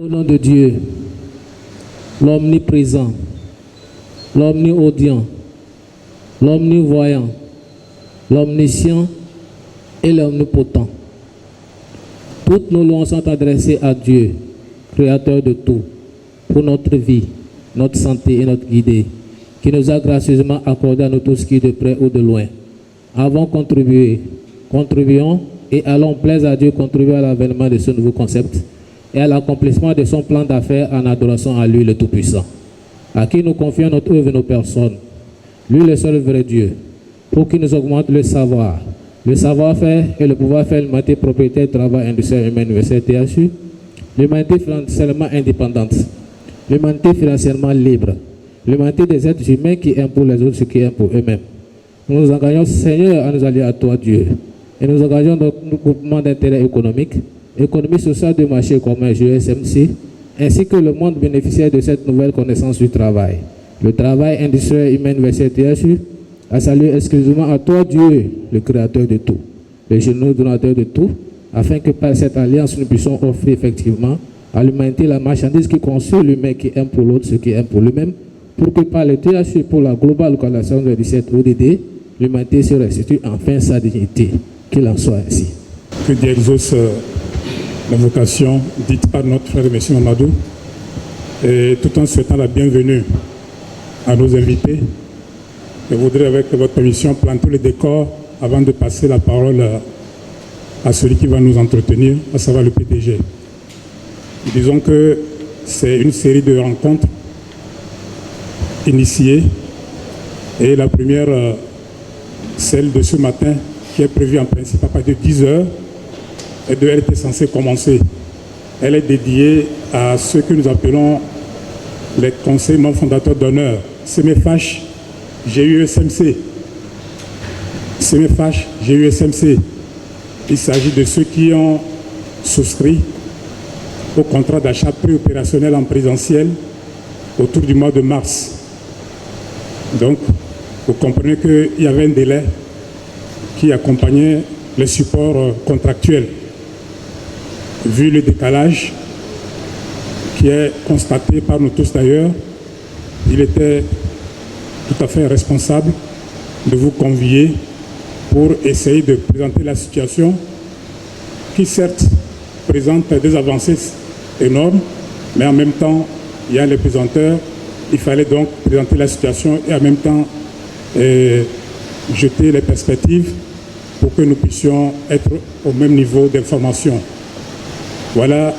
Au nom de Dieu, l'omniprésent, l'omniaudient, l'omnivoyant, l'omniscient et l'omnipotent. Toutes nos louanges sont adressées à Dieu, Créateur de tout, pour notre vie, notre santé et notre guidée, qui nous a gracieusement accordé à nous tous qui de près ou de loin. Avons contribué, contribuons et allons plaise à Dieu contribuer à l'avènement de ce nouveau concept et à l'accomplissement de son plan d'affaires en adoration à lui le Tout-Puissant, à qui nous confions notre œuvre et nos personnes, lui le seul vrai Dieu, pour qu'il nous augmente le savoir-faire et le pouvoir faire l'humanité propriétaire du travail industriel humain universel THU, l'humanité financièrement indépendante, l'humanité financièrement libre, l'humanité des êtres humains qui aiment pour les autres ce qui aiment pour eux-mêmes. Nous nous engageons, Seigneur, à nous allier à toi, Dieu, et nous engageons notre groupement d'intérêt économique, économie sociale de marché commun GESMC, ainsi que le monde bénéficiaire de cette nouvelle connaissance du travail. Le travail industriel humain universel THU, à saluer exclusivement à toi, Dieu, le Créateur de tout, le généreux donateur de tout, afin que par cette alliance, nous puissions offrir effectivement à l'humanité la marchandise qui console l'humain qui aime pour l'autre ce qui aime pour lui-même, pour que par le THU pour la globale localisation de 17 ODD, l'humanité se restitue enfin sa dignité. Qu'il en soit ainsi. Que Dieu exauce l'invocation dite par notre frère et M. Mamadou, et tout en souhaitant la bienvenue à nos invités. Je voudrais, avec votre permission, planter le décor avant de passer la parole à celui qui va nous entretenir, à savoir le PDG. Disons que c'est une série de rencontres initiées, et la première, celle de ce matin, qui est prévue en principe à partir de 10 heures, elle était censée commencer. Elle est dédiée à ceux que nous appelons les conseils non fondateurs d'honneur, CMFH, GUSMC. CMFH, GUSMC. Il s'agit de ceux qui ont souscrit au contrat d'achat préopérationnel en présentiel autour du mois de mars. Donc, vous comprenez qu'il y avait un délai qui accompagnait les supports contractuels. Vu le décalage qui est constaté par nous tous d'ailleurs, il était tout à fait responsable de vous convier pour essayer de présenter la situation qui certes présente des avancées énormes, mais en même temps, il y a les pesanteurs. Il fallait donc présenter la situation et en même temps jeter les perspectives pour que nous puissions être au même niveau d'information. Voilà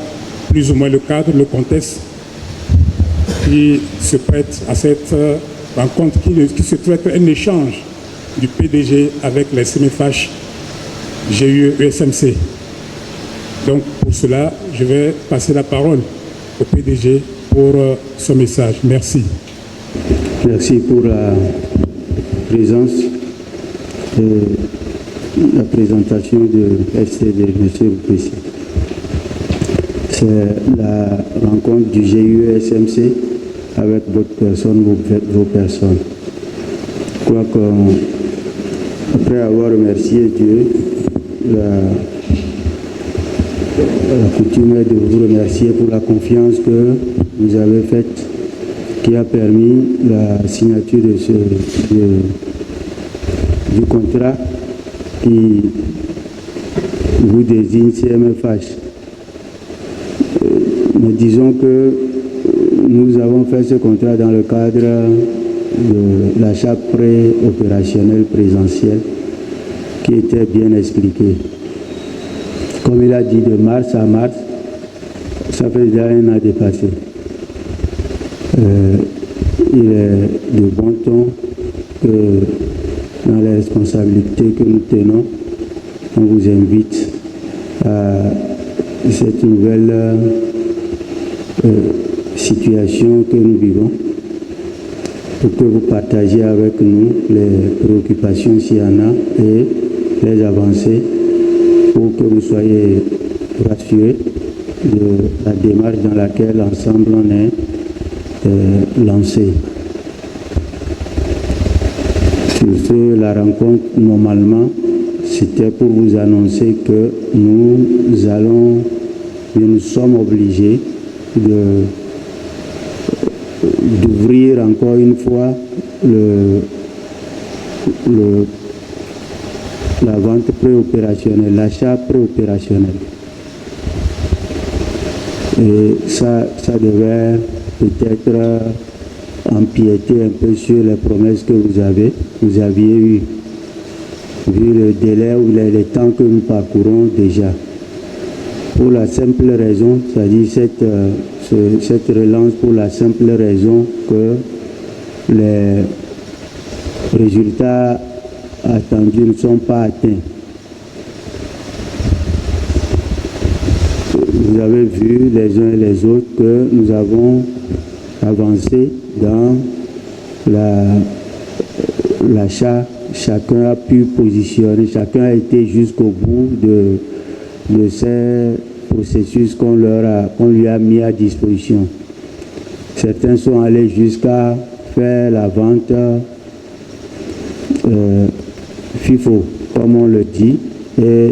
plus ou moins le cadre, le contexte qui se prête à cette rencontre qui se trouve être un échange du PDG avec les CMFH GUSMC. Donc pour cela, je vais passer la parole au PDG pour son message. Merci. Merci pour la présence et la présentation de FCD, M. Boupessi. C'est la rencontre du GUSMC avec votre personne, vos personnes. Je crois qu'après avoir remercié Dieu, la coutume est de vous remercier pour la confiance que vous avez faite, qui a permis la signature du contrat qui vous désigne CMFH. Mais disons que nous avons fait ce contrat dans le cadre de l'achat pré-opérationnel présentiel qui était bien expliqué. Comme il a dit, de mars à mars, ça fait déjà un an dépassé. Il est de bon ton que dans les responsabilités que nous tenons, on vous invite à cette nouvelle situation que nous vivons, pour que vous partagiez avec nous les préoccupations s'il y en a et les avancées, pour que vous soyez rassurés de la démarche dans laquelle ensemble on est lancé. Sur ce, la rencontre, normalement, c'était pour vous annoncer que nous sommes obligés d'ouvrir encore une fois la vente préopérationnelle, l'achat préopérationnel. Et ça devait peut-être empiéter un peu sur les promesses que vous aviez eues, vu le délai ou les temps que nous parcourons déjà. Pour la simple raison, c'est-à-dire cette relance pour la simple raison que les résultats attendus ne sont pas atteints. Vous avez vu les uns et les autres que nous avons avancé dans l'achat. Chacun a pu positionner, chacun a été jusqu'au bout de ces processus qu'on lui a mis à disposition. Certains sont allés jusqu'à faire la vente FIFO, comme on le dit, et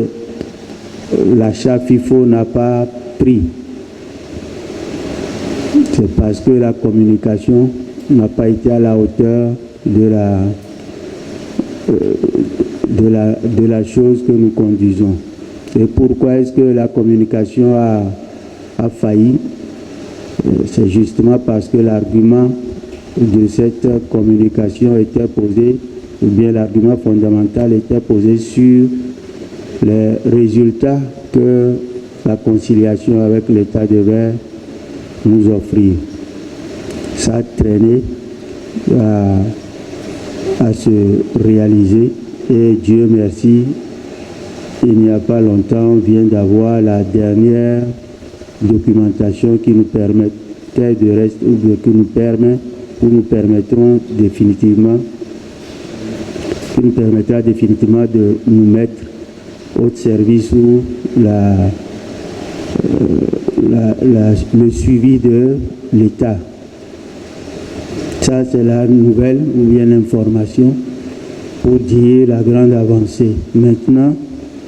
l'achat FIFO n'a pas pris. C'est parce que la communication n'a pas été à la hauteur de la chose que nous conduisons. Et pourquoi est-ce que la communication a failli? C'est justement parce que l'argument de cette communication était posé, ou bien l'argument fondamental était posé sur les résultats que la conciliation avec l'État devait nous offrir. Ça a traîné à se réaliser et Dieu merci, il n'y a pas longtemps, on vient d'avoir la dernière documentation qui nous permettait de rester, ou qui nous permettra définitivement de nous mettre au service où le suivi de l'État. Ça, c'est la nouvelle ou bien l'information pour dire la grande avancée. Maintenant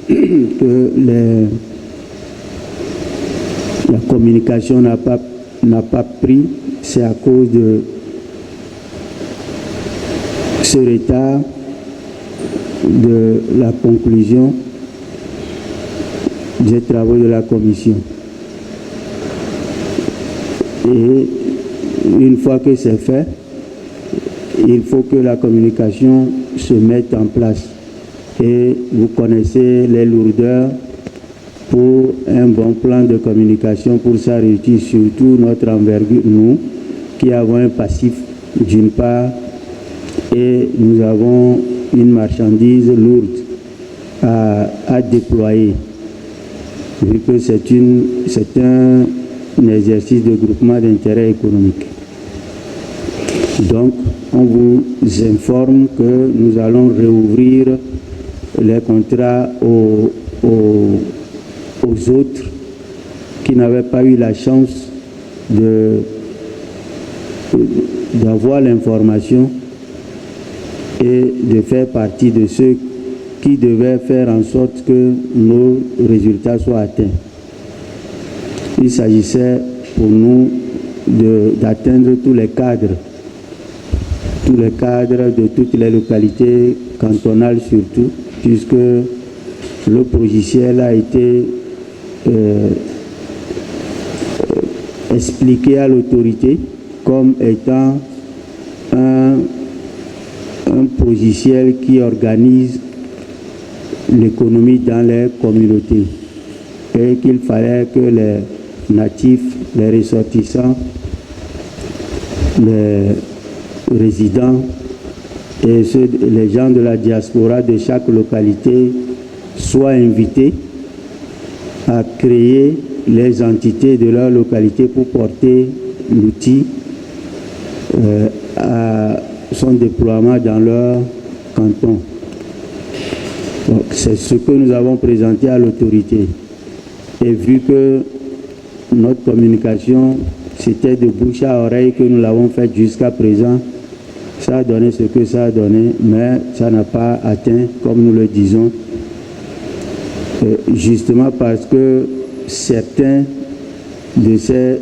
que la communication n'a pas pris, c'est à cause de ce retard de la conclusion des travaux de la commission. Et une fois que c'est fait, il faut que la communication se mette en place. Et vous connaissez les lourdeurs pour un bon plan de communication pour ça réussir, surtout notre envergure, nous qui avons un passif d'une part et nous avons une marchandise lourde à déployer, vu que c'est un exercice de groupement d'intérêt économique. Donc, on vous informe que nous allons réouvrir les contrats aux autres qui n'avaient pas eu la chance d'avoir l'information et de faire partie de ceux qui devaient faire en sorte que nos résultats soient atteints. Il s'agissait pour nous d'atteindre tous les cadres de toutes les localités cantonales surtout, puisque le logiciel a été expliqué à l'autorité comme étant un logiciel qui organise l'économie dans les communautés et qu'il fallait que les natifs, les ressortissants, les résidents et les gens de la diaspora de chaque localité soient invités à créer les entités de leur localité pour porter l'outil à son déploiement dans leur canton. C'est ce que nous avons présenté à l'autorité. Et vu que notre communication, c'était de bouche à oreille que nous l'avons fait jusqu'à présent, ça a donné ce que ça a donné, mais ça n'a pas atteint, comme nous le disons, justement parce que certains de ces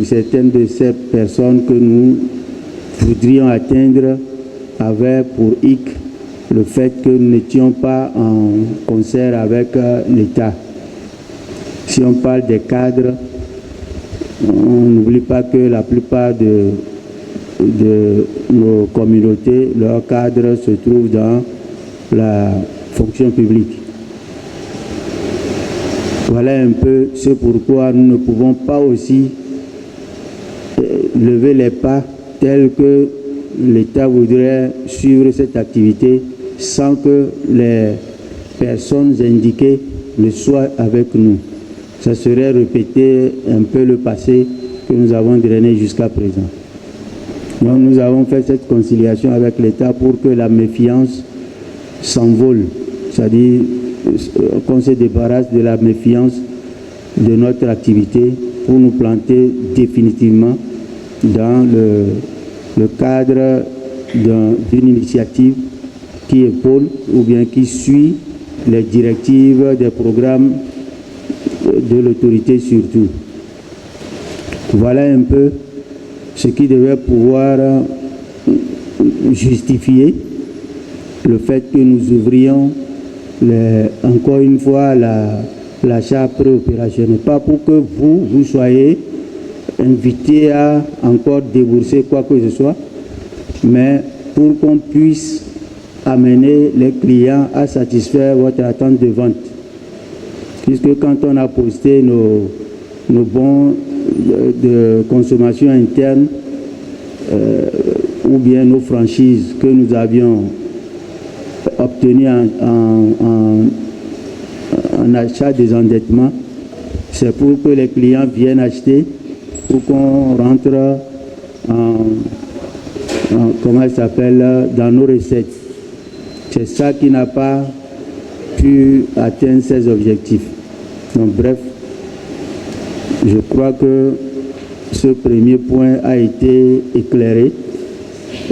certaines de ces personnes que nous voudrions atteindre avaient pour hic le fait que nous n'étions pas en concert avec l'État. Si on parle des cadres, on n'oublie pas que la plupart de nos communautés, leurs cadres se trouvent dans la fonction publique. Voilà un peu ce pourquoi nous ne pouvons pas aussi lever les pas tels que l'État voudrait suivre cette activité sans que les personnes indiquées ne soient avec nous. Ça serait répéter un peu le passé que nous avons drainé jusqu'à présent. Donc nous avons fait cette conciliation avec l'État pour que la méfiance s'envole, c'est-à-dire qu'on se débarrasse de la méfiance de notre activité pour nous planter définitivement dans le cadre d'une initiative qui épaule ou bien qui suit les directives des programmes de l'autorité surtout. Voilà un peu ce qui devait pouvoir justifier le fait que nous ouvrions encore une fois l'achat préopérationnel. Pas pour que vous soyez invités à encore débourser quoi que ce soit, mais pour qu'on puisse amener les clients à satisfaire votre attente de vente. Puisque quand on a posté nos bons de consommation interne ou bien nos franchises que nous avions obtenues en achat des endettements, c'est pour que les clients viennent acheter, pour qu'on rentre comment elle s'appelle, dans nos recettes. C'est ça qui n'a pas pu atteindre ses objectifs. Donc bref, je crois que ce premier point a été éclairé.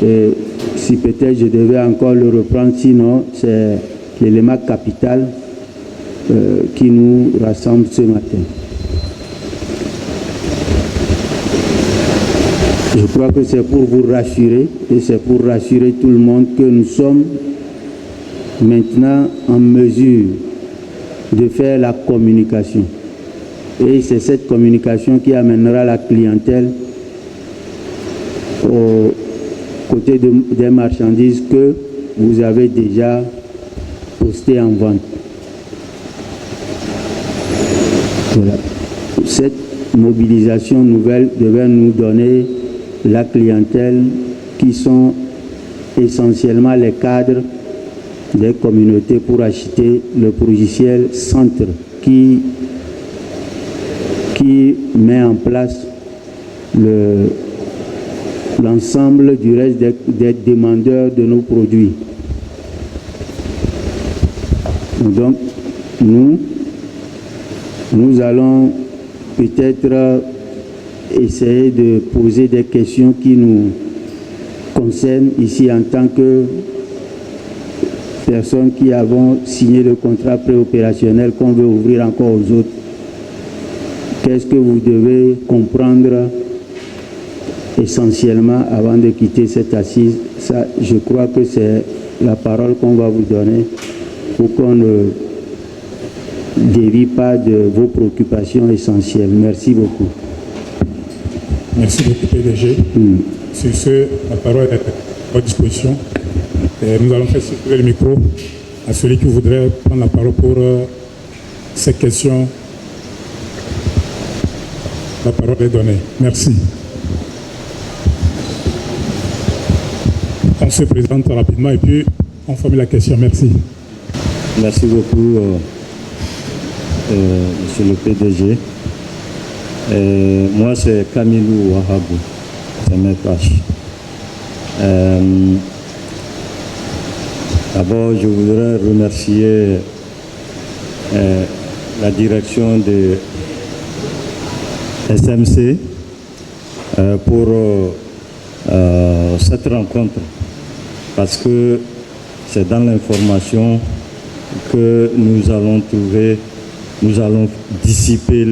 Et si peut-être je devais encore le reprendre, sinon c'est l'élément capital qui nous rassemble ce matin. Je crois que c'est pour vous rassurer et c'est pour rassurer tout le monde que nous sommes maintenant en mesure de faire la communication. Et c'est cette communication qui amènera la clientèle aux côtés des marchandises que vous avez déjà postées en vente. Voilà. Cette mobilisation nouvelle devait nous donner la clientèle qui sont essentiellement les cadres des communautés pour acheter le logiciel Centre qui met en place l'ensemble du reste des demandeurs de nos produits. Donc, nous allons peut-être essayer de poser des questions qui nous concernent ici en tant que personnes qui avons signé le contrat préopérationnel qu'on veut ouvrir encore aux autres. Qu'est-ce que vous devez comprendre essentiellement avant de quitter cette assise? Ça, je crois que c'est la parole qu'on va vous donner pour qu'on ne dévie pas de vos préoccupations essentielles. Merci beaucoup. Merci beaucoup, PDG. Sur ce, la parole est à votre disposition. Et nous allons faire circuler le micro à celui qui voudrait prendre la parole pour cette question. La parole est donnée. Merci. On se présente rapidement et puis on formule la question. Merci. Merci beaucoup, Monsieur le PDG. Moi, c'est Camilou Wahabou, c'est Maître H. D'abord, je voudrais remercier la direction de SMC pour cette rencontre, parce que c'est dans l'information que nous allons trouver, nous allons dissiper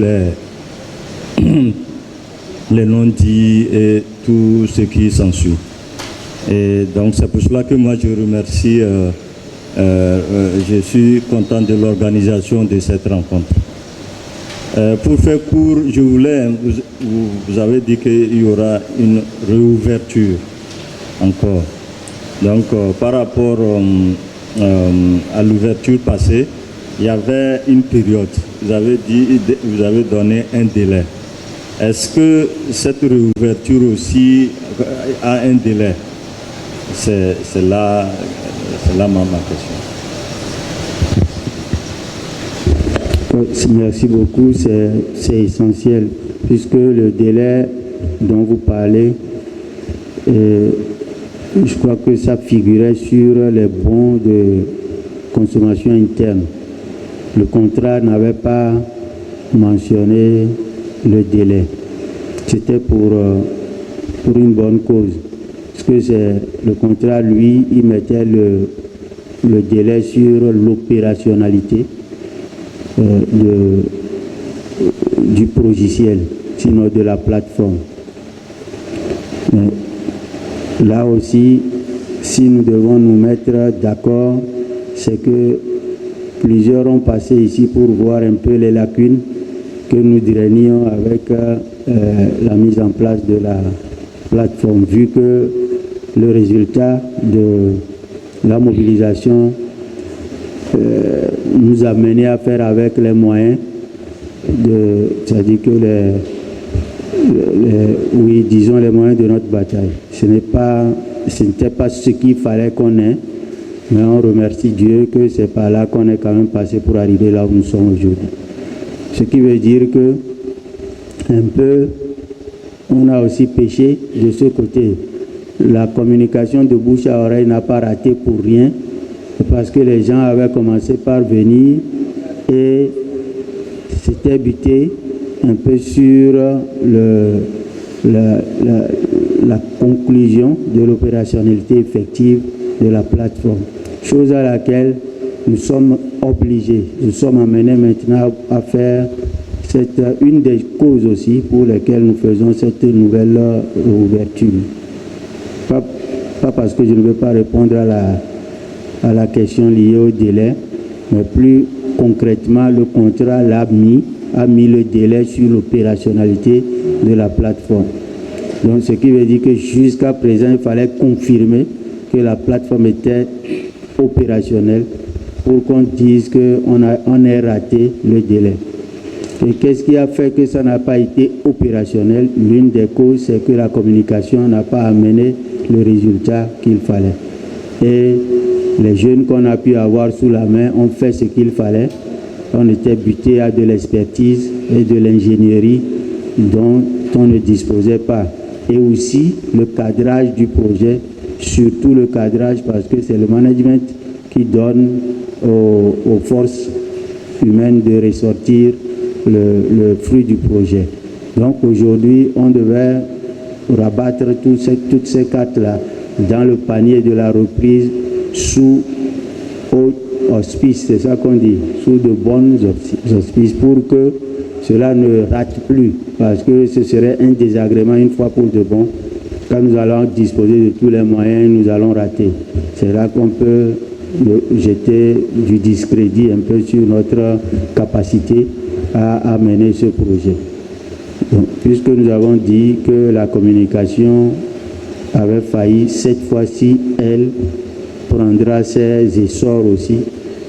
les non-dits et tout ce qui s'ensuit. Et donc c'est pour cela que moi je remercie, je suis content de l'organisation de cette rencontre. Pour faire court, je voulais, vous avez dit qu'il y aura une réouverture encore. Donc par rapport à l'ouverture passée, il y avait une période, vous avez donné un délai. Est-ce que cette réouverture aussi a un délai? C'est là ma question. Merci beaucoup, c'est essentiel, puisque le délai dont vous parlez, je crois que ça figurait sur les bons de consommation interne. Le contrat n'avait pas mentionné le délai. C'était pour une bonne cause. Parce que le contrat, lui, il mettait le délai sur l'opérationnalité du logiciel, sinon de la plateforme. Mais là aussi, si nous devons nous mettre d'accord, c'est que plusieurs ont passé ici pour voir un peu les lacunes que nous drainions avec la mise en place de la plateforme, vu que le résultat de la mobilisation nous a mené à faire avec les moyens, c'est-à-dire que les moyens de notre bataille. Ce n'était pas ce qu'il fallait qu'on ait, mais on remercie Dieu que c'est par là qu'on est quand même passé pour arriver là où nous sommes aujourd'hui. Ce qui veut dire que un peu, on a aussi péché de ce côté. La communication de bouche à oreille n'a pas raté pour rien, parce que les gens avaient commencé par venir et s'étaient butés un peu sur la conclusion de l'opérationnalité effective de la plateforme. Chose à laquelle nous sommes obligés, nous sommes amenés maintenant à faire une des causes aussi pour lesquelles nous faisons cette nouvelle ouverture. Pas parce que je ne veux pas répondre à la question liée au délai, mais plus concrètement, le contrat a mis le délai sur l'opérationnalité de la plateforme. Donc, ce qui veut dire que jusqu'à présent, il fallait confirmer que la plateforme était opérationnelle pour qu'on dise qu'on ait raté le délai. Et qu'est-ce qui a fait que ça n'a pas été opérationnel? L'une des causes, c'est que la communication n'a pas amené le résultat qu'il fallait. Et les jeunes qu'on a pu avoir sous la main ont fait ce qu'il fallait. On était buté à de l'expertise et de l'ingénierie dont on ne disposait pas. Et aussi le cadrage du projet, surtout le cadrage, parce que c'est le management qui donne aux forces humaines de ressortir le fruit du projet. Donc aujourd'hui, on devait rabattre toutes ces cartes-là dans le panier de la reprise sous auspices, c'est ça qu'on dit, sous de bons auspices, pour que cela ne rate plus, parce que ce serait un désagrément une fois pour de bon. Quand nous allons disposer de tous les moyens, nous allons rater. C'est là qu'on peut jeter du discrédit un peu sur notre capacité à mener ce projet. Donc, puisque nous avons dit que la communication avait failli, cette fois-ci, elle prendra ses essors aussi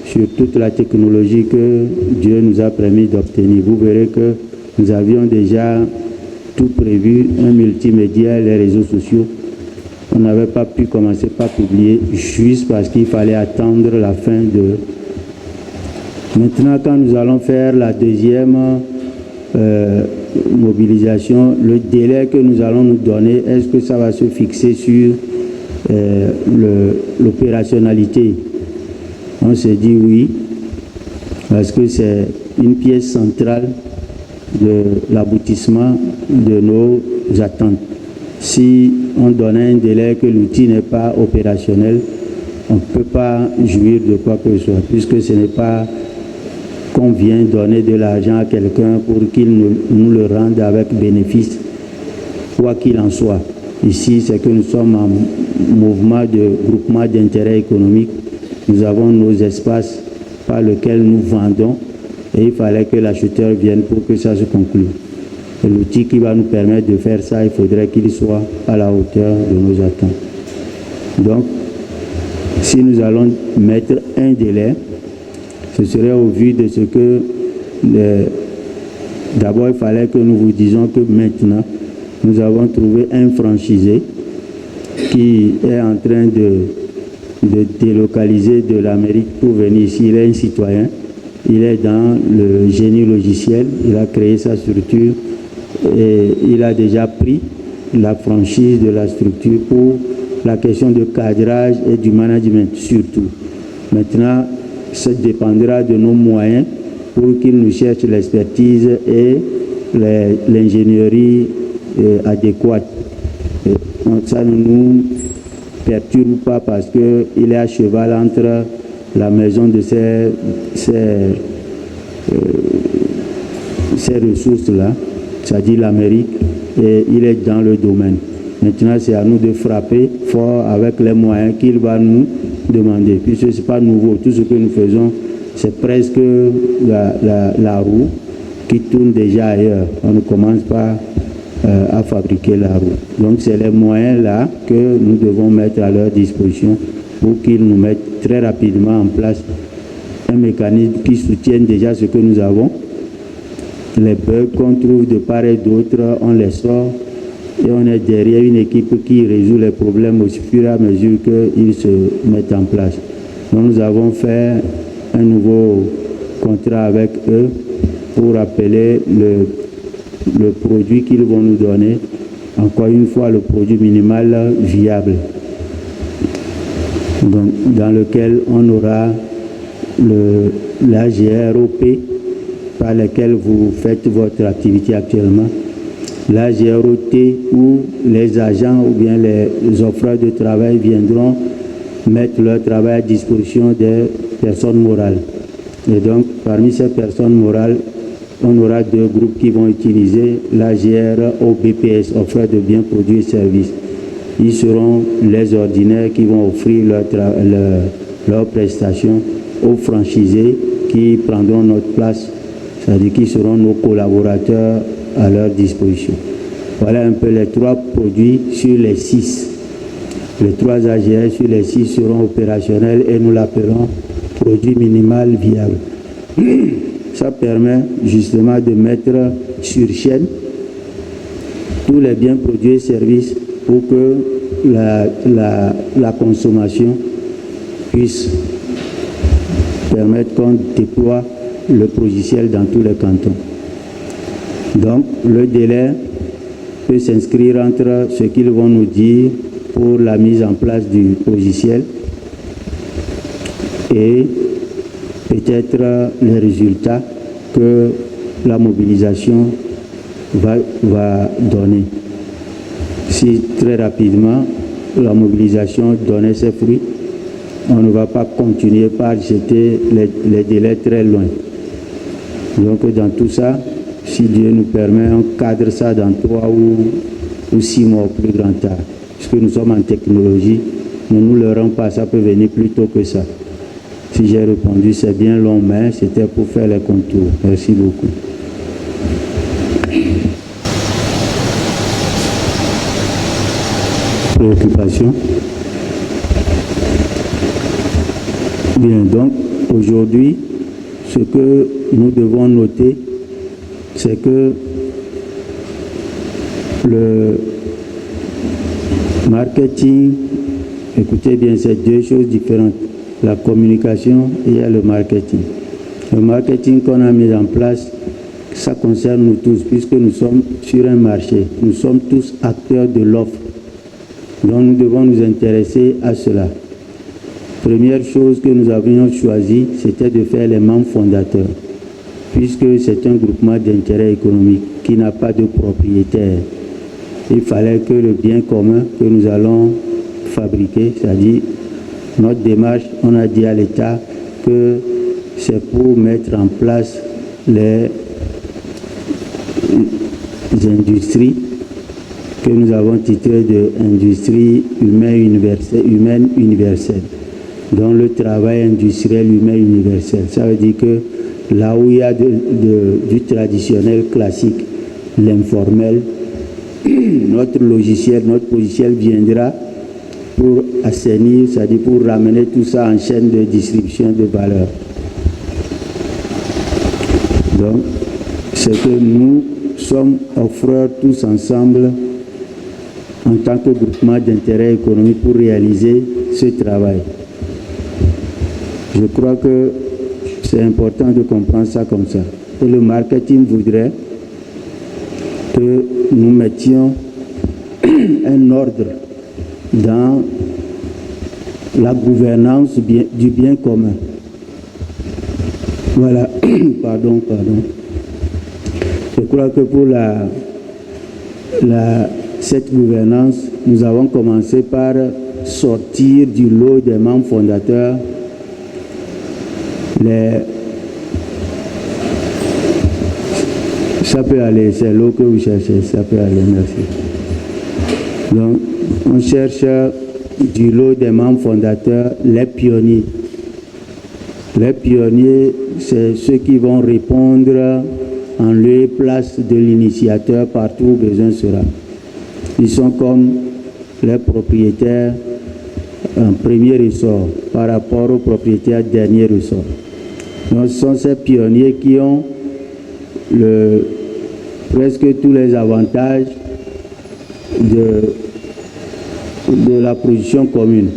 sur toute la technologie que Dieu nous a permis d'obtenir. Vous verrez que nous avions déjà tout prévu, un multimédia, les réseaux sociaux. On n'avait pas pu commencer par publier juste parce qu'il fallait attendre la fin de... Maintenant, quand nous allons faire la deuxième mobilisation, le délai que nous allons nous donner, est-ce que ça va se fixer sur l'opérationnalité? On s'est dit oui, parce que c'est une pièce centrale de l'aboutissement de nos attentes. Si on donnait un délai que l'outil n'est pas opérationnel, on ne peut pas jouir de quoi que ce soit, puisque ce n'est pas qu'on vient donner de l'argent à quelqu'un pour qu'il nous le rende avec bénéfice. Quoi qu'il en soit, ici, c'est que nous sommes en mouvement de groupement d'intérêt économique. Nous avons nos espaces par lesquels nous vendons et il fallait que l'acheteur vienne pour que ça se conclue. Et l'outil qui va nous permettre de faire ça, il faudrait qu'il soit à la hauteur de nos attentes. Donc, si nous allons mettre un délai, ce serait au vu de ce que... D'abord, il fallait que nous vous disions que maintenant, nous avons trouvé un franchisé qui est en train de délocaliser de l'Amérique pour venir ici. Il est un citoyen, il est dans le génie logiciel, il a créé sa structure et il a déjà pris la franchise de la structure pour la question de cadrage et du management surtout. Maintenant, ça dépendra de nos moyens pour qu'il nous cherche l'expertise et l'ingénierie adéquate. Ça ne nous perturbe pas parce qu'il est à cheval entre la maison de ces ressources-là, c'est-à-dire l'Amérique, et il est dans le domaine. Maintenant, c'est à nous de frapper fort avec les moyens qu'il va nous demander. Puisque ce n'est pas nouveau. Tout ce que nous faisons, c'est presque la roue qui tourne déjà ailleurs. On ne commence pas à fabriquer la roue. Donc, c'est les moyens-là que nous devons mettre à leur disposition pour qu'ils nous mettent très rapidement en place un mécanisme qui soutienne déjà ce que nous avons. Les bugs qu'on trouve de part et d'autre, on les sort et on est derrière une équipe qui résout les problèmes au fur et à mesure qu'ils se mettent en place. Donc nous avons fait un nouveau contrat avec eux pour appeler le produit qu'ils vont nous donner, encore une fois le produit minimal viable, donc, dans lequel on aura la GROP par laquelle vous faites votre activité actuellement, la GROT où les agents ou bien les offreurs de travail viendront mettre leur travail à disposition des personnes morales. Et donc, parmi ces personnes morales, on aura deux groupes qui vont utiliser la GROBPS, offreur de biens, produits et services. Ils seront les ordinaires qui vont offrir leurs prestations aux franchisés qui prendront notre place, c'est-à-dire qui seront nos collaborateurs à leur disposition. Voilà un peu les trois produits sur les 6. Les 3 AGR sur les 6 seront opérationnels et nous l'appellerons produit minimal viable. Ça permet justement de mettre sur chaîne tous les biens, produits et services pour que la consommation puisse permettre qu'on déploie le logiciel dans tous les cantons. Donc, le délai peut s'inscrire entre ce qu'ils vont nous dire pour la mise en place du logiciel et peut-être les résultats que la mobilisation va donner. Si très rapidement la mobilisation donnait ses fruits, on ne va pas continuer par jeter les délais très loin. Donc dans tout ça, si Dieu nous permet, on cadre ça dans 3 ou 6 mois au plus grand tard. Puisque nous sommes en technologie, ne nous leurrons pas, ça peut venir plus tôt que ça. Si j'ai répondu, c'est bien long, mais c'était pour faire les contours. Merci beaucoup. Préoccupation. Bien, donc, aujourd'hui, ce que nous devons noter, c'est que le marketing, écoutez bien, c'est 2 choses différentes. La communication et le marketing. Le marketing qu'on a mis en place, ça concerne nous tous, puisque nous sommes sur un marché. Nous sommes tous acteurs de l'offre. Donc nous devons nous intéresser à cela. Première chose que nous avions choisi, c'était de faire les membres fondateurs, puisque c'est un groupement d'intérêt économique qui n'a pas de propriétaire. Il fallait que le bien commun que nous allons fabriquer, c'est-à-dire notre démarche, on a dit à l'État que c'est pour mettre en place les industries que nous avons titré de Industrie humaine universelle, dont le travail industriel humain universel. Ça veut dire que là où il y a du traditionnel classique, l'informel, notre logiciel viendra pour assainir, c'est-à-dire pour ramener tout ça en chaîne de distribution de valeur. Donc, c'est que nous sommes offreurs tous ensemble en tant que groupement d'intérêt économique pour réaliser ce travail. Je crois que c'est important de comprendre ça comme ça. Et le marketing voudrait que nous mettions un ordre dans la gouvernance du bien commun. Voilà, pardon. Je crois que pour cette gouvernance, nous avons commencé par sortir du lot des membres fondateurs ça peut aller, c'est l'eau que vous cherchez, ça peut aller, merci. Donc, on cherche du lot des membres fondateurs les pionniers. Les pionniers, c'est ceux qui vont répondre en lieu et place de l'initiateur partout où besoin sera. Ils sont comme les propriétaires en premier ressort par rapport aux propriétaires dernier ressort. Donc, ce sont ces pionniers qui ont presque tous les avantages de la production commune.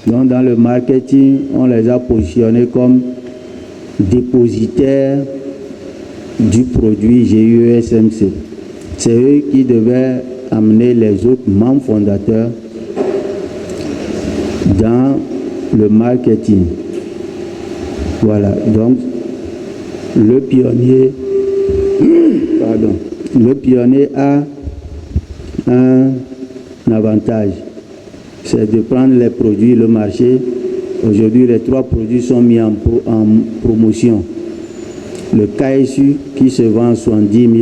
Donc, dans le marketing, on les a positionnés comme dépositaires du produit GUESMC. C'est eux qui devaient amener les autres membres fondateurs dans le marketing. Voilà, donc le pionnier a un avantage, c'est de prendre les produits, le marché. Aujourd'hui, les 3 produits sont mis en promotion. Le KSU qui se vend à 70 000,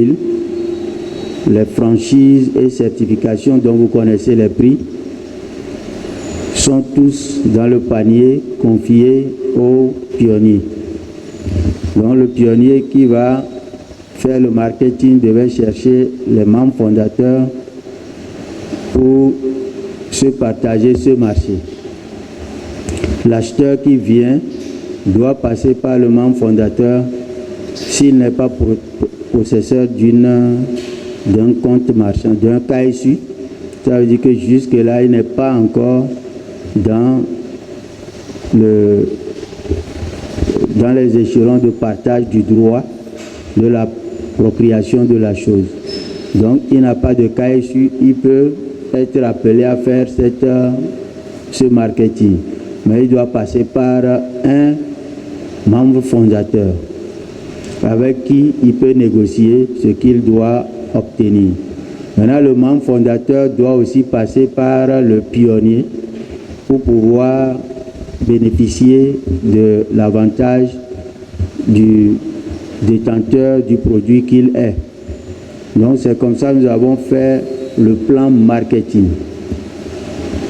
les franchises et certifications dont vous connaissez les prix, sont tous dans le panier confié au pionnier. Donc le pionnier qui va faire le marketing devait chercher les membres fondateurs pour se partager ce marché. L'acheteur qui vient doit passer par le membre fondateur s'il n'est pas possesseur d'un compte marchand, d'un KSU. Ça veut dire que jusque-là, il n'est pas encore dans les échelons de partage du droit de l'appropriation de la chose. Donc, il n'a pas de KSU, il peut être appelé à faire ce marketing. Mais il doit passer par un membre fondateur avec qui il peut négocier ce qu'il doit obtenir. Maintenant, le membre fondateur doit aussi passer par le pionnier pour pouvoir bénéficier de l'avantage du détenteur du produit qu'il est. Donc c'est comme ça que nous avons fait le plan marketing.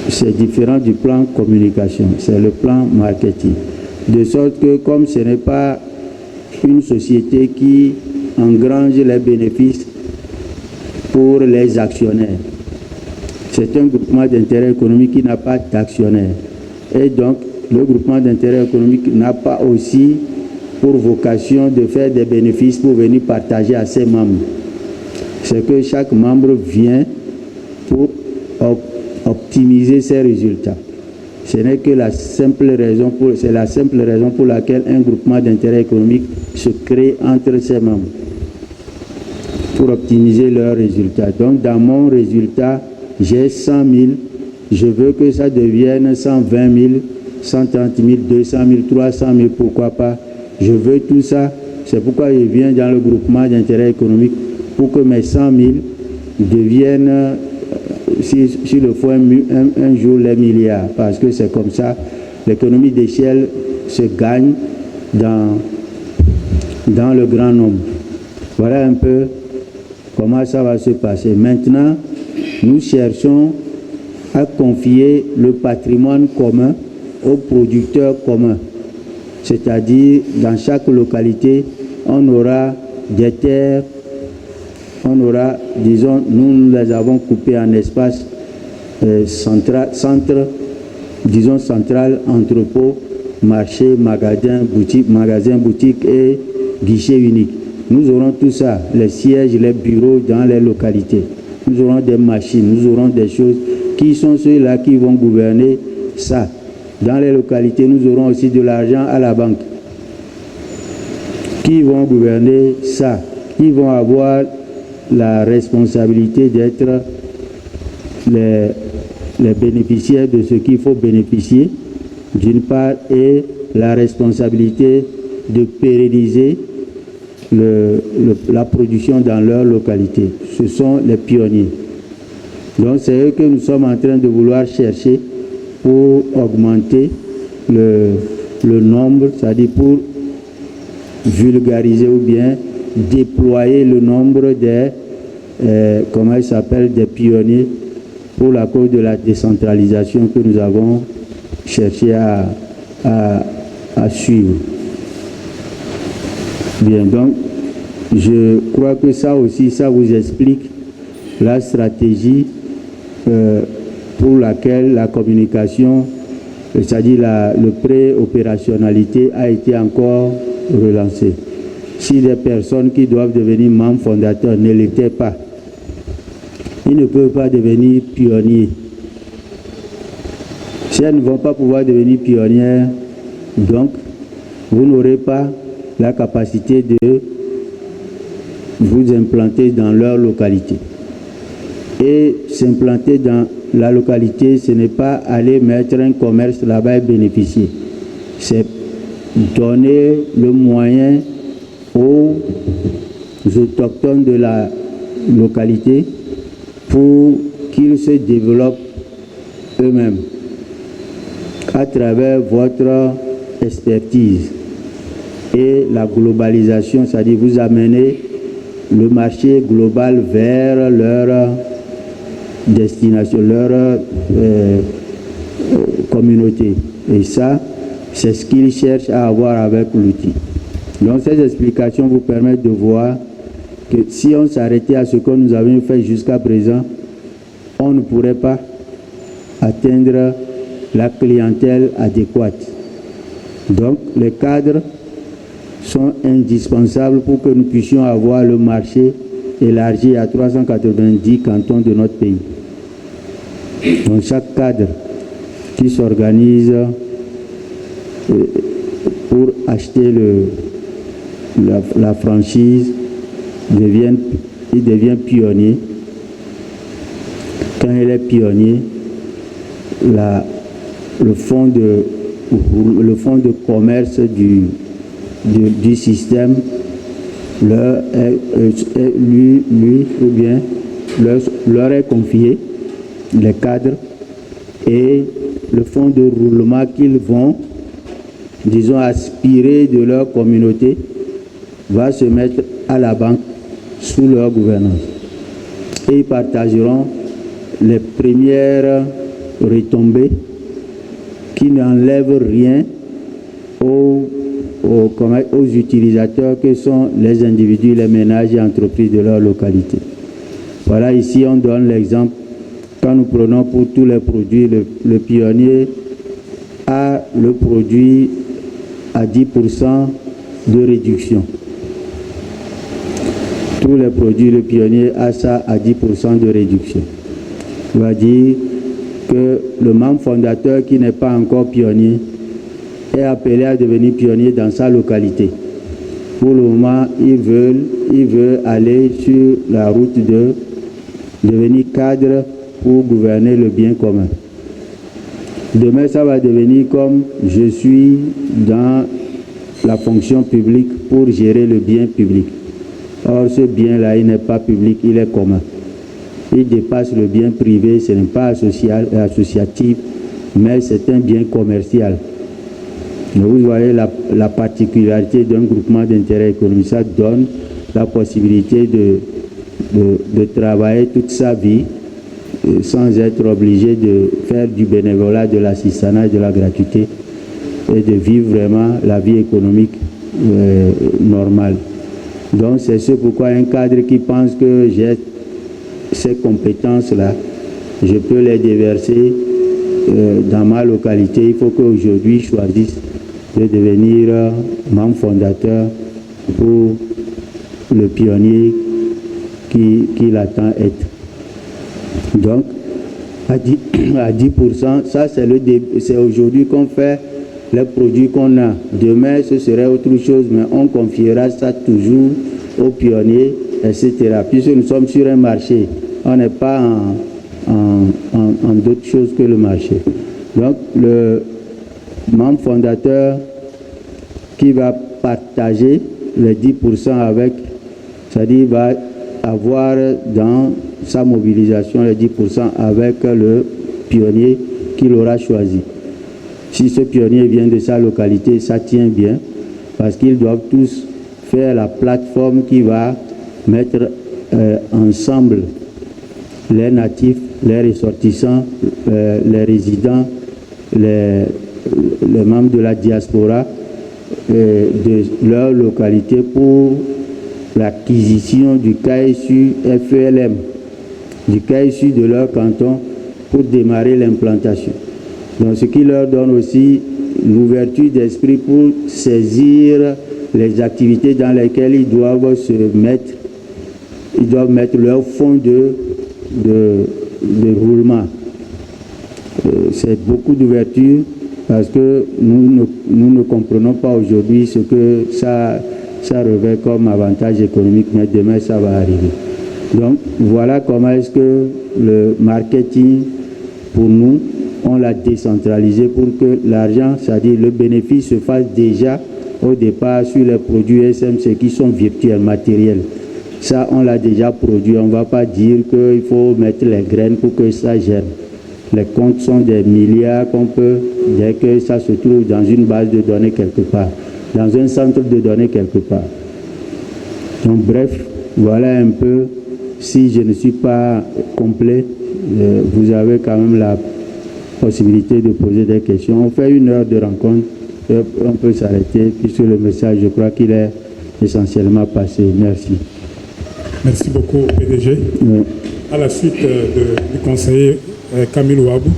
C'est différent du plan communication, c'est le plan marketing. De sorte que comme ce n'est pas une société qui engrange les bénéfices pour les actionnaires, c'est un groupement d'intérêt économique qui n'a pas d'actionnaires. Et donc, le groupement d'intérêt économique n'a pas aussi pour vocation de faire des bénéfices pour venir partager à ses membres. C'est que chaque membre vient pour optimiser ses résultats. Ce n'est que la simple raison pour laquelle un groupement d'intérêt économique se crée entre ses membres, pour optimiser leurs résultats. Donc, dans mon résultat, j'ai 100 000, je veux que ça devienne 120 000, 130 000, 200 000, 300 000, pourquoi pas. Je veux tout ça. C'est pourquoi je viens dans le groupement d'intérêt économique pour que mes 100 000 deviennent, s'il le faut, un jour les milliards. Parce que c'est comme ça, l'économie d'échelle se gagne dans le grand nombre. Voilà un peu comment ça va se passer. Maintenant, nous cherchons à confier le patrimoine commun aux producteurs communs. C'est-à-dire, dans chaque localité, on aura des terres, on aura, disons, nous les avons coupées en espace central, entrepôt, marché, magasin, boutique et guichet unique. Nous aurons tout ça, les sièges, les bureaux dans les localités. Nous aurons des machines, nous aurons des choses qui sont ceux-là qui vont gouverner ça. Dans les localités, nous aurons aussi de l'argent à la banque qui vont gouverner ça, qui vont avoir la responsabilité d'être les bénéficiaires de ce qu'il faut bénéficier, d'une part, et la responsabilité de pérenniser la production dans leur localité. Ce sont les pionniers. Donc c'est eux que nous sommes en train de vouloir chercher pour augmenter le nombre, c'est-à-dire pour vulgariser ou bien déployer le nombre des des pionniers pour la cause de la décentralisation que nous avons cherché à suivre. Bien, donc je crois que ça aussi, ça vous explique la stratégie pour laquelle la communication, c'est-à-dire le pré-opérationnalité a été encore relancée. Si des personnes qui doivent devenir membres fondateurs ne l'étaient pas, ils ne peuvent pas devenir pionniers. Si elles ne vont pas pouvoir devenir pionnières, donc vous n'aurez pas la capacité de vous implanter dans leur localité. Et s'implanter dans la localité, ce n'est pas aller mettre un commerce là-bas et bénéficier. C'est donner le moyen aux autochtones de la localité pour qu'ils se développent eux-mêmes à travers votre expertise et la globalisation, c'est-à-dire vous amener le marché global vers leur destination, leur communauté. Et ça, c'est ce qu'ils cherchent à avoir avec l'outil. Donc ces explications vous permettent de voir que si on s'arrêtait à ce que nous avions fait jusqu'à présent, on ne pourrait pas atteindre la clientèle adéquate. Donc les cadres sont indispensables pour que nous puissions avoir le marché élargi à 390 cantons de notre pays. Donc chaque cadre qui s'organise pour acheter la franchise il devient pionnier. Quand il est pionnier, le fonds de commerce du système leur est confié, les cadres, et le fonds de roulement qu'ils vont, disons, aspirer de leur communauté va se mettre à la banque sous leur gouvernance. Et ils partageront les premières retombées qui n'enlèvent rien aux utilisateurs que sont les individus, les ménages et entreprises de leur localité. Voilà, ici on donne l'exemple. Quand nous prenons pour tous les produits, le pionnier a le produit à 10% de réduction. Tous les produits, le pionnier a ça à 10% de réduction. On va dire que le membre fondateur qui n'est pas encore pionnier est appelé à devenir pionnier dans sa localité. Pour le moment, il veut aller sur la route de devenir cadre pour gouverner le bien commun. Demain, ça va devenir comme je suis dans la fonction publique pour gérer le bien public. Or, ce bien-là, il n'est pas public, il est commun. Il dépasse le bien privé, ce n'est pas associatif, mais c'est un bien commercial. Mais vous voyez la particularité d'un groupement d'intérêt économique. Ça donne la possibilité de travailler toute sa vie sans être obligé de faire du bénévolat, de l'assistanat, de la gratuité et de vivre vraiment la vie économique normale. Donc c'est ce pourquoi un cadre qui pense que j'ai ces compétences-là, je peux les déverser dans ma localité. Il faut qu'aujourd'hui je choisisse de devenir membre fondateur pour le pionnier qu'il attend être. Donc, à 10%, ça c'est aujourd'hui qu'on fait les produits qu'on a. Demain, ce serait autre chose, mais on confiera ça toujours aux pionniers, etc. Puisque nous sommes sur un marché, on n'est pas en d'autres choses que le marché. Donc, le membre fondateur qui va partager les 10% avec, c'est-à-dire va avoir dans sa mobilisation les 10% avec le pionnier qu'il aura choisi. Si ce pionnier vient de sa localité, ça tient bien, parce qu'ils doivent tous faire la plateforme qui va mettre ensemble les natifs, les ressortissants, les résidents, les membres de la diaspora de leur localité pour l'acquisition du KSU FELM, du KSU de leur canton pour démarrer l'implantation. Donc ce qui leur donne aussi l'ouverture d'esprit pour saisir les activités dans lesquelles ils doivent se mettre, ils doivent mettre leur fonds de roulement. C'est beaucoup d'ouverture parce que nous ne comprenons pas aujourd'hui ce que ça revêt comme avantage économique, mais demain ça va arriver. Donc voilà comment est-ce que le marketing, pour nous, on l'a décentralisé pour que l'argent, c'est-à-dire le bénéfice, se fasse déjà au départ sur les produits SMC qui sont virtuels, matériels. Ça, on l'a déjà produit. On ne va pas dire qu'il faut mettre les graines pour que ça germe. Les comptes sont des milliards qu'on peut, dès que ça se trouve dans une base de données quelque part, dans un centre de données quelque part. Donc bref, voilà un peu, si je ne suis pas complet, vous avez quand même la possibilité de poser des questions. On fait 1 heure de rencontre, on peut s'arrêter, puisque le message, je crois qu'il est essentiellement passé. Merci. Merci beaucoup, PDG. Oui. À la suite du conseiller Camille Ouabou,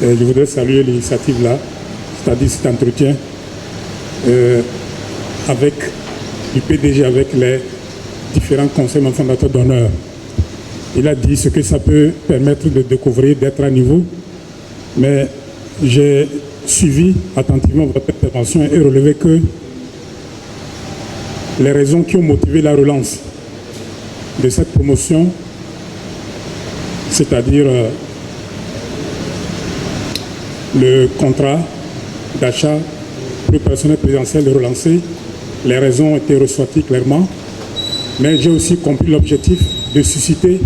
je voudrais saluer l'initiative là, c'est-à-dire cet entretien avec du PDG, avec les différents conseils fondateurs d'honneur. Il a dit ce que ça peut permettre de découvrir, d'être à niveau, mais j'ai suivi attentivement votre intervention et relevé que les raisons qui ont motivé la relance de cette promotion, c'est-à-dire le contrat d'achat pour le personnel présidentiel de relancer, les raisons ont été ressorties clairement, mais j'ai aussi compris l'objectif de susciter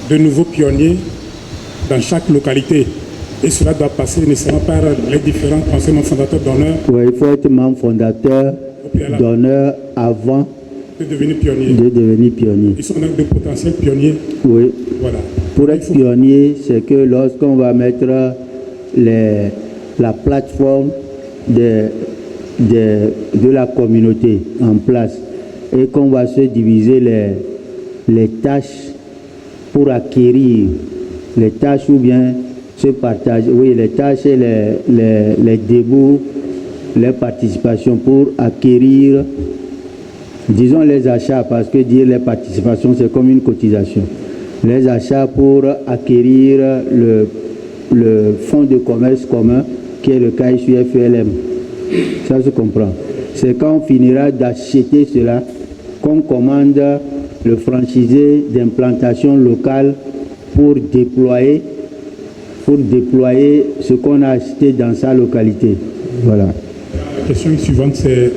de nouveaux pionniers dans chaque localité. Et cela doit passer nécessairement par les différents conseils fondateurs d'honneur. Oui, il faut être membre fondateur d'honneur avant de devenir pionnier. Ils sont donc de potentiels pionniers. Oui. Voilà. Pour être pionnier, c'est que lorsqu'on va mettre la plateforme de la communauté en place et qu'on va se diviser les tâches pour acquérir les tâches ou bien se partager, oui, les tâches et les débuts, les participations pour acquérir, disons les achats, parce que dire les participations, c'est comme une cotisation. Les achats pour acquérir le fonds de commerce commun qui est le KSU FELM. Ça se comprend. C'est quand on finira d'acheter cela qu'on commande le franchisé d'implantation locale pour déployer ce qu'on a acheté dans sa localité. Voilà. La question suivante, c'est,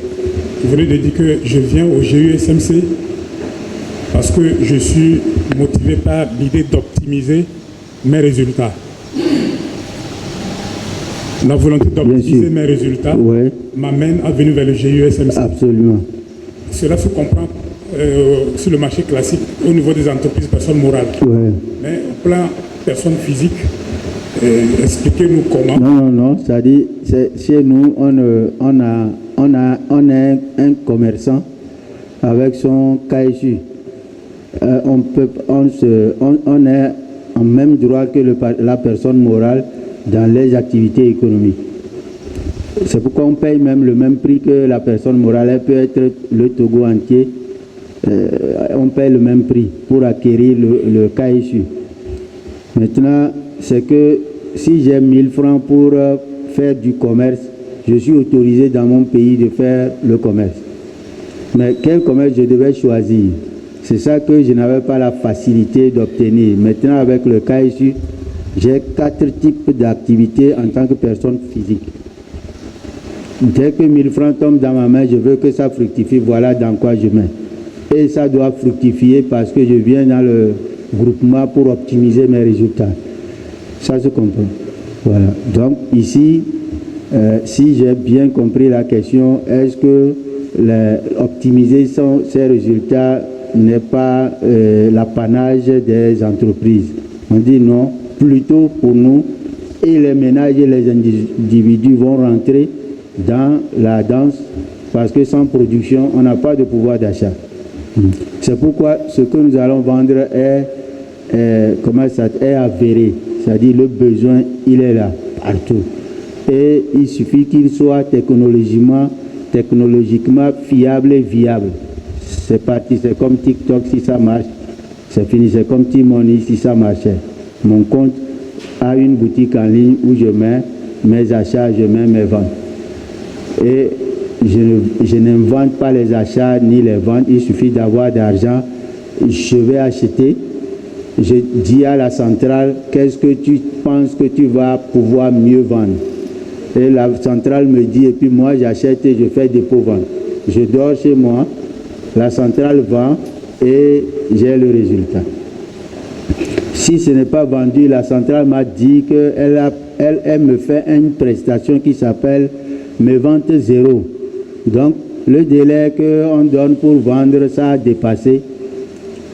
vous venez de dire que je viens au GUSMC parce que je suis motivé par l'idée d'optimiser mes résultats. La volonté d'optimiser mes résultats m'amène à venir vers le GUSMC. Absolument. Cela se comprend sur le marché classique au niveau des entreprises personnes morales. Ouais. Mais au plan personnes physiques. Expliquez-nous comment. Non, c'est-à-dire, chez nous, on est un commerçant avec son KSU. On est en même droit que la personne morale dans les activités économiques. C'est pourquoi on paye même le même prix que la personne morale. Elle peut être le Togo entier. On paye le même prix pour acquérir le KSU. Maintenant, c'est que si j'ai 1000 francs pour faire du commerce, je suis autorisé dans mon pays de faire le commerce. Mais quel commerce je devais choisir? C'est ça que je n'avais pas la facilité d'obtenir. Maintenant, avec le KSU, j'ai 4 types d'activités en tant que personne physique. Dès que 1000 francs tombent dans ma main, je veux que ça fructifie. Voilà dans quoi je mets. Et ça doit fructifier parce que je viens dans le groupement pour optimiser mes résultats. Ça se comprend. Voilà. Donc ici, si j'ai bien compris la question, est-ce que optimiser ces résultats n'est pas l'apanage des entreprises? On dit non, plutôt pour nous, et les ménages et les individus vont rentrer dans la danse parce que sans production, on n'a pas de pouvoir d'achat. C'est pourquoi ce que nous allons vendre est avéré. C'est-à-dire le besoin, il est là, partout. Et il suffit qu'il soit technologiquement fiable et viable. C'est parti, c'est comme TikTok si ça marche, c'est fini. C'est comme T-Money si ça marchait. Mon compte a une boutique en ligne où je mets mes achats, je mets mes ventes. Et je n'invente pas les achats ni les ventes, il suffit d'avoir d'argent. Je vais acheter. Je dis à la centrale, qu'est-ce que tu penses que tu vas pouvoir mieux vendre? Et la centrale me dit, et puis moi j'achète et je fais dépôt-vente. Je dors chez moi, la centrale vend et j'ai le résultat. Si ce n'est pas vendu, la centrale m'a dit qu'elle me fait une prestation qui s'appelle mes ventes zéro. Donc le délai qu'on donne pour vendre, ça a dépassé.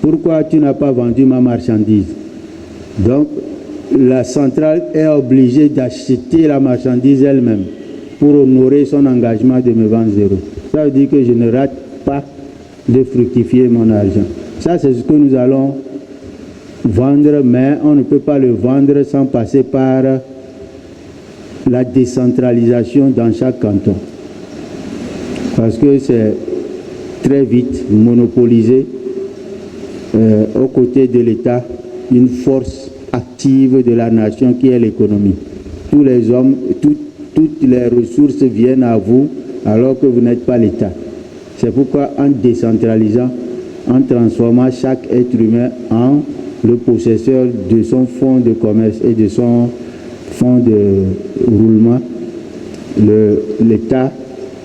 Pourquoi tu n'as pas vendu ma marchandise? Donc, la centrale est obligée d'acheter la marchandise elle-même pour honorer son engagement de me vendre zéro. Ça veut dire que je ne rate pas de fructifier mon argent. Ça, c'est ce que nous allons vendre, mais on ne peut pas le vendre sans passer par la décentralisation dans chaque canton. Parce que c'est très vite monopolisé. Aux côtés de l'État, une force active de la nation qui est l'économie. Tous les hommes, toutes les ressources viennent à vous alors que vous n'êtes pas l'État. C'est pourquoi en décentralisant, en transformant chaque être humain en le possesseur de son fonds de commerce et de son fonds de roulement, l'État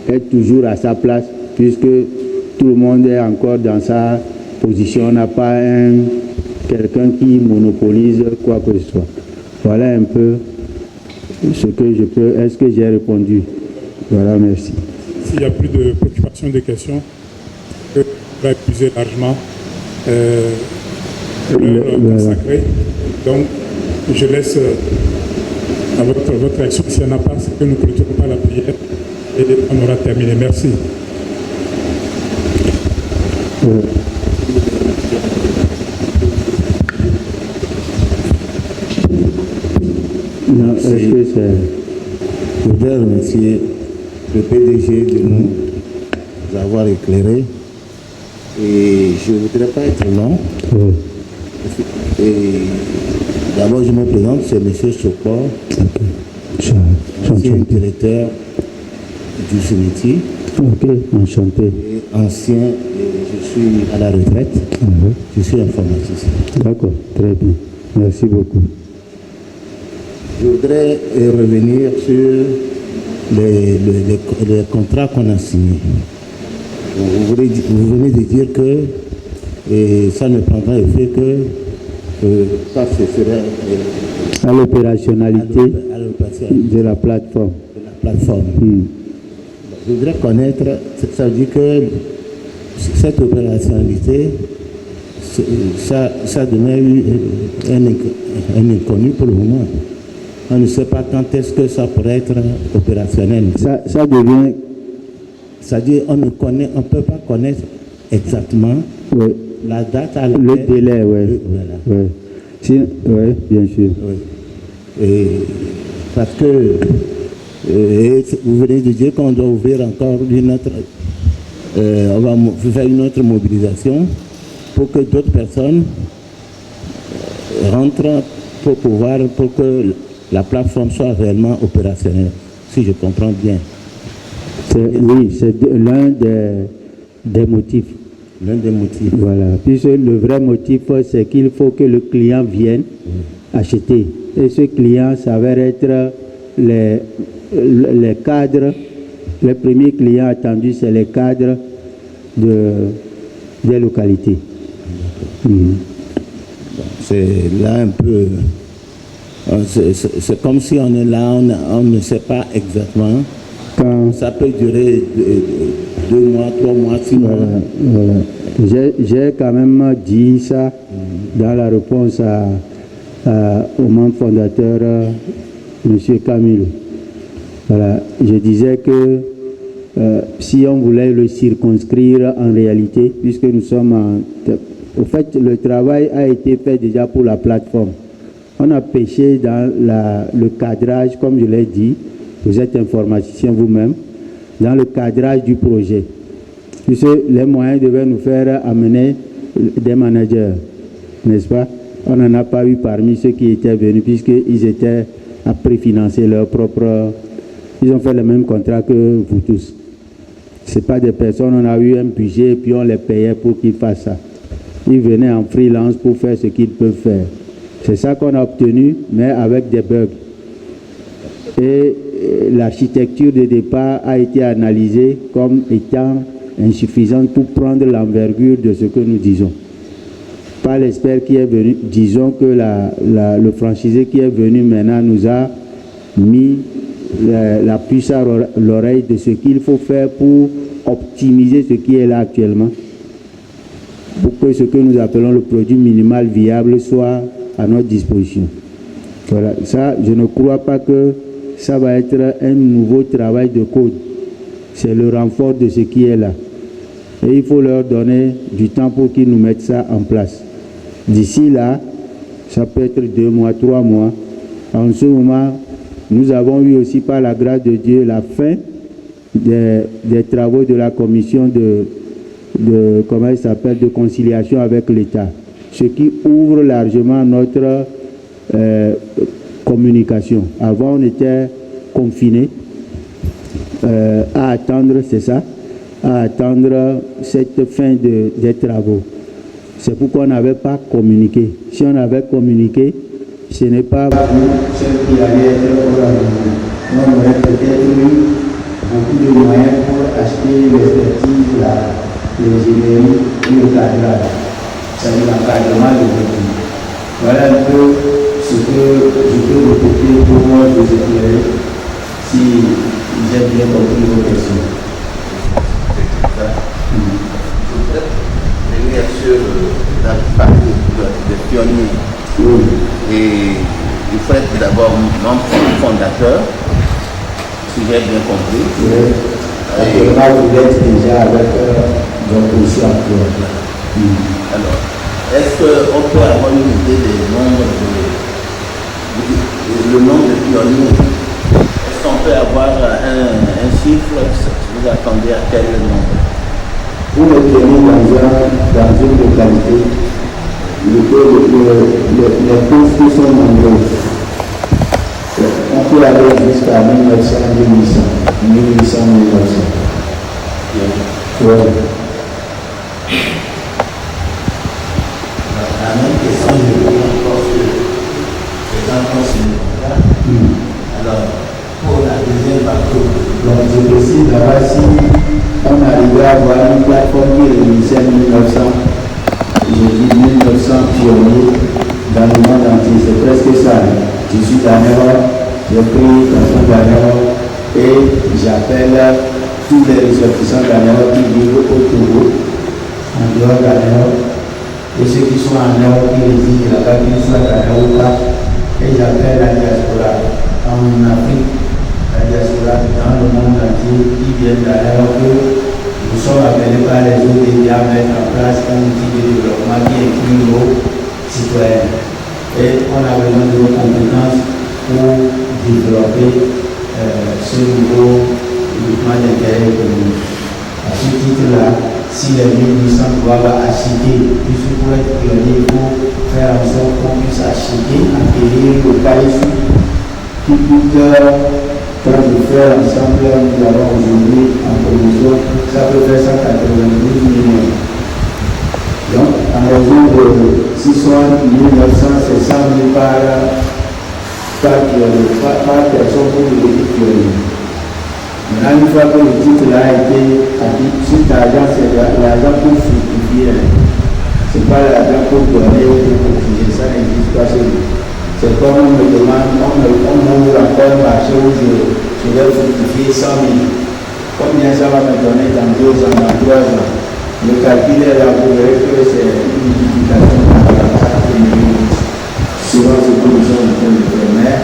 est toujours à sa place puisque tout le monde est encore dans sa position. On n'a pas quelqu'un qui monopolise quoi que ce soit. Voilà un peu ce que je peux. Est-ce que j'ai répondu? Voilà, merci. S'il n'y a plus de préoccupations, de questions, je vais épuiser largement l'heure consacrée. Donc, je laisse à votre action. S'il n'y en a pas, c'est que nous ne clôturons pas la prière et on aura terminé. Merci. Non, est-ce que c'est... Je voudrais remercier le PDG de nous avoir éclairés. Et je ne voudrais pas être long. Oui. Et d'abord, je me présente, c'est M. Sopor, ancien directeur du CENITI. Ok, enchanté. Et ancien, je suis à la retraite. Je suis informaticien. D'accord, très bien. Merci beaucoup. Je voudrais revenir sur les contrats qu'on a signés. Vous venez de dire que ça ne prendra effet que ça se ferait à l'opérationnalité de la plateforme. Je voudrais connaître, ça veut dire que cette opérationnalité ça demeure un inconnu pour le moment. On ne sait pas quand est-ce que ça pourrait être opérationnel. Ça devient... C'est-à-dire on ne peut pas connaître exactement la date à laquelle... Le délai, oui. Voilà. Oui, bien sûr. Oui. Et parce que vous venez de dire qu'on doit ouvrir encore une autre... on va faire une autre mobilisation pour que d'autres personnes rentrent pour que la plateforme soit réellement opérationnelle, si je comprends bien. Oui, c'est l'un des motifs. L'un des motifs. Voilà. Puisque le vrai motif, c'est qu'il faut que le client vienne acheter. Et ce client s'avère être les cadres. Les premiers clients attendus, c'est les cadres des localités. C'est là un peu... C'est comme si on est là, on ne sait pas exactement. Quand ça peut durer 2 mois, 3 mois, 6 mois. Voilà. J'ai quand même dit ça dans la réponse au membre fondateur, M. Camille. Voilà. Je disais que si on voulait le circonscrire en réalité, puisque nous sommes au fait, le travail a été fait déjà pour la plateforme. On a pêché dans le cadrage, comme je l'ai dit, vous êtes informaticien vous-même, dans le cadrage du projet. Puisque les moyens devaient nous faire amener des managers, n'est-ce pas? On n'en a pas eu parmi ceux qui étaient venus, puisqu'ils étaient à préfinancer leur propre... Ils ont fait le même contrat que vous tous. Ce n'est pas des personnes, on a eu un budget et puis on les payait pour qu'ils fassent ça. Ils venaient en freelance pour faire ce qu'ils peuvent faire. C'est ça qu'on a obtenu, mais avec des bugs. Et l'architecture de départ a été analysée comme étant insuffisante pour prendre l'envergure de ce que nous disons. Pas l'expert qui est venu, disons que le franchisé qui est venu maintenant nous a mis la puce à l'oreille de ce qu'il faut faire pour optimiser ce qui est là actuellement, pour que ce que nous appelons le produit minimal viable soit à notre disposition. Voilà. Ça, je ne crois pas que ça va être un nouveau travail de code. C'est le renfort de ce qui est là. Et il faut leur donner du temps pour qu'ils nous mettent ça en place. D'ici là, ça peut être 2 mois, 3 mois. En ce moment, nous avons eu aussi par la grâce de Dieu la fin des travaux de la commission comment il s'appelle, de conciliation avec l'État. Ce qui ouvre largement notre communication. Avant, on était confinés à attendre, c'est ça, à attendre cette fin des travaux. C'est pourquoi on n'avait pas communiqué. Si on avait communiqué, ce n'est pas vous, ceux qui allaient être pour la journée. On aurait peut-être eu beaucoup de moyens pour acheter l'expertise, l'ingénierie et le cadrage. C'est l'encadrement de l'équipe. Voilà un peu ce que je peux répéter pour moi vous éclairer si j'ai bien compris vos questions. Revenir sur la partie des pionniers. Oui. Et il faut être d'abord membre fondateur, si j'ai bien compris. Oui. Actuellement, vous êtes déjà avec votre position actuelle. Alors, est-ce qu'on peut avoir une idée des nombres le nombre de pionniers? Est-ce qu'on peut avoir un chiffre? Vous attendez à quel nombre? Pour les pionniers dans une localité, les postes qui sont nombreux. On peut aller jusqu'à 1900, 1800, 1800, 1900. Ouais. La même question, je veux encore que les enfants se mettent. Alors, pour la deuxième partie, donc je précise là-bas, si on arrivait à avoir une plateforme qui réunissait 1900, je dis 1900 pionniers dans le monde entier, c'est presque ça. Je suis d'Anero, j'ai pris quelqu'un d'Anero et j'appelle tous les ressortissants d'Anero qui vivent au Togo, en dehors d'Anero. et ceux qui sont en Europe, qui résident là-bas, qui sont à Europa, et j'appelle la diaspora en Afrique, la diaspora dans le monde entier, qui viennent d'ailleurs que nous sommes appelés par les autres pays à mettre en place un outil de développement qui inclut nos citoyens. Et on a besoin de nos compétences pour développer ce nouveau développement d'intérêt économique. À ce titre-là, si les 1800 doivent acheter, puisque pour être pionnier, il faut faire en sorte qu'on puisse acheter, acquérir le cahier qui coûte, quand je fais ensemble, nous avons aujourd'hui en promotion, ça peut faire 192 millions. Donc, en raison de 600 900, c'est 100 000 par personne pour le petit pionnier. Maintenant, une fois que le titre a été acquis, cet argent, c'est l'argent pour fructifier. Ce n'est pas l'argent pour donner ou pour cotiser, ça n'existe pas chez nous. C'est comme on me demande, on m'ouvre encore un marché où je vais fructifier 100 000. Combien ça va me donner dans 2 ans, dans 3 ans? Le calcul est là, vous verrez que c'est une multiplication par 44 millions. Souvent, ce que nous sommes en train de faire, mais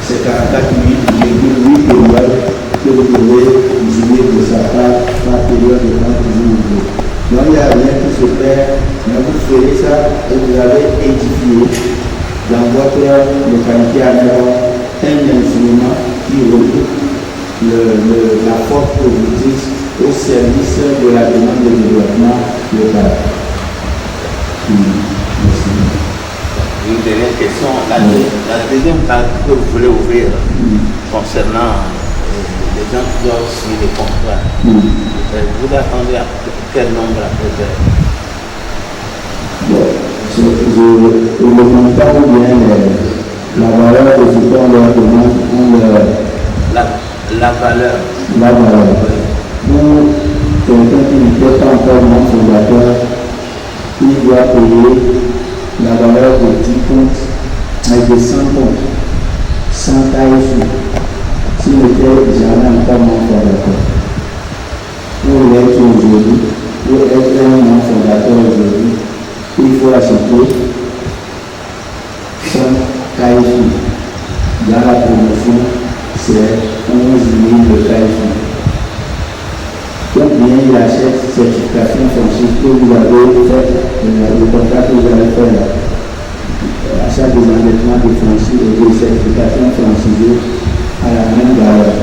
c'est 44 8,8 périodes que vous pouvez jouer de sa part par période de temps toujours. Donc il n'y a rien qui se perd, mais vous ferez ça et vous avez édifié dans votre localité à Nero un instrument qui regroupe la force productrice au service de la demande de développement local. Merci. Une dernière question. La deuxième case que vous voulez ouvrir concernant les gens qui doivent signer des contrats, vous attendez à quel nombre après? Je ne demande pas bien la valeur de ce qu'on leur demande. La valeur. La valeur. Pour quelqu'un qui n'était pas encore mon fondateur, il doit payer la valeur de 10 comptes avec des 100 comptes, 100 tailles. S'il n'était jamais encore mon fondateur. Pour l'être aujourd'hui, pour être mon fondateur aujourd'hui, il faut acheter 100 cailloux. Dans la promotion, c'est 11 000 de cailloux. Combien il achète certification foncière que vous avez fait, le contrat que vous avez fait là, achat des endettements de foncier et de certification foncière à la même valeur.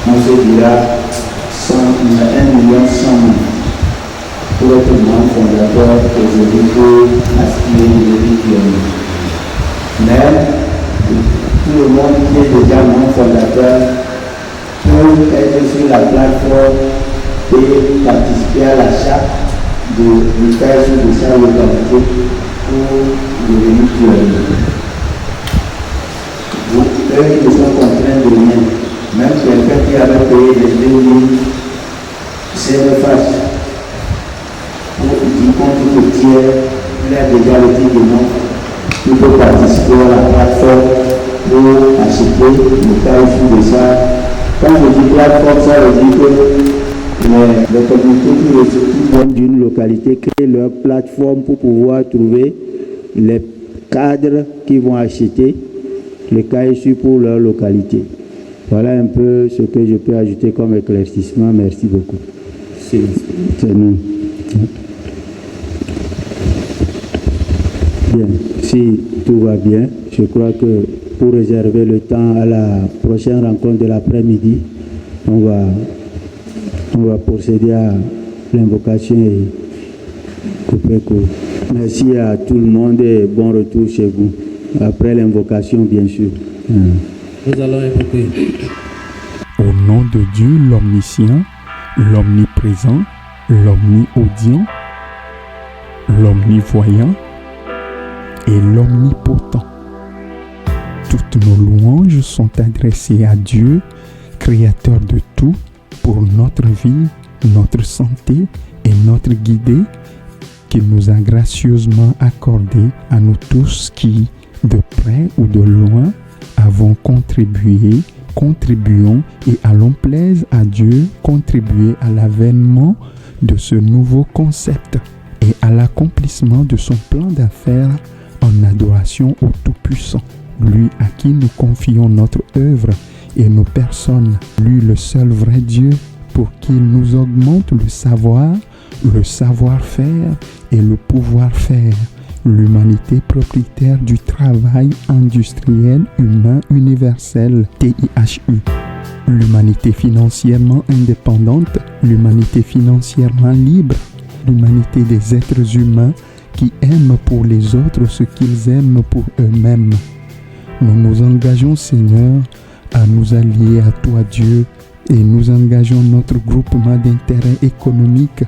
On se dira 1 million 100 000 pour être membre fondateur aujourd'hui pour aspirer le pionnier. Mais tout le monde qui est déjà membre fondateur peut être sur la plateforme et participer à l'achat du cahier de sa localité pour devenir pionnier. Eux qui ne sont contraints de rien, même quelqu'un qui avait payé les 2 000 CFA pour 10 comptes de tiers, il a déjà le titre de membre, il peut participer à la plateforme pour acheter le cahier de ça. Quand je dis plateforme, ça veut dire que les communautés qui viennent d'une localité créent leur plateforme pour pouvoir trouver les cadres qui vont acheter le cahier pour leur localité. Voilà un peu ce que je peux ajouter comme éclaircissement. Merci beaucoup. C'est nous. Bien, si tout va bien, je crois que pour réserver le temps à la prochaine rencontre de l'après-midi, on va procéder à l'invocation et couper court. Merci à tout le monde et bon retour chez vous. Après l'invocation, bien sûr. Nous allons invoquer. Au nom de Dieu l'omniscient, l'omniprésent, l'omniaudient, l'omnivoyant et l'omnipotent. Toutes nos louanges sont adressées à Dieu, créateur de tout, pour notre vie, notre santé et notre guidée, qu'il nous a gracieusement accordé à nous tous qui, de près ou de loin, avons contribué, contribuons et allons plaise à Dieu, contribuer à l'avènement de ce nouveau concept et à l'accomplissement de son plan d'affaires en adoration au Tout-Puissant, lui à qui nous confions notre œuvre et nos personnes, lui le seul vrai Dieu, pour qu'il nous augmente le savoir-faire et le pouvoir-faire, l'humanité propriétaire du travail industriel humain universel, TIHU, l'humanité financièrement indépendante, l'humanité financièrement libre, l'humanité des êtres humains qui aiment pour les autres ce qu'ils aiment pour eux-mêmes. Nous nous engageons, Seigneur, à nous allier à toi, Dieu, et nous engageons notre groupement d'intérêt économique,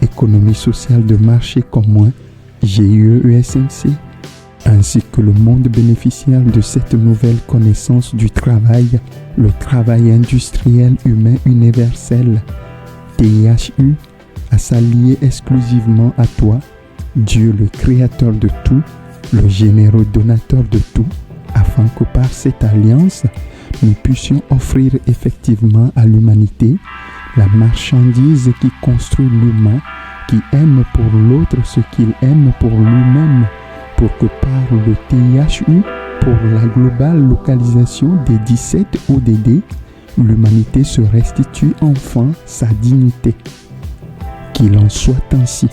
économie sociale de marché commun, GIE-ESMC, ainsi que le monde bénéficiaire de cette nouvelle connaissance du travail, le travail industriel humain universel, TIHU, à s'allier exclusivement à toi, Dieu le créateur de tout, le généreux donateur de tout, afin que par cette alliance, nous puissions offrir effectivement à l'humanité la marchandise qui construit l'humain, qui aime pour l'autre ce qu'il aime pour lui-même, pour que par le TIHU, pour la globale localisation des 17 ODD, l'humanité se restitue enfin sa dignité. Qu'il en soit ainsi.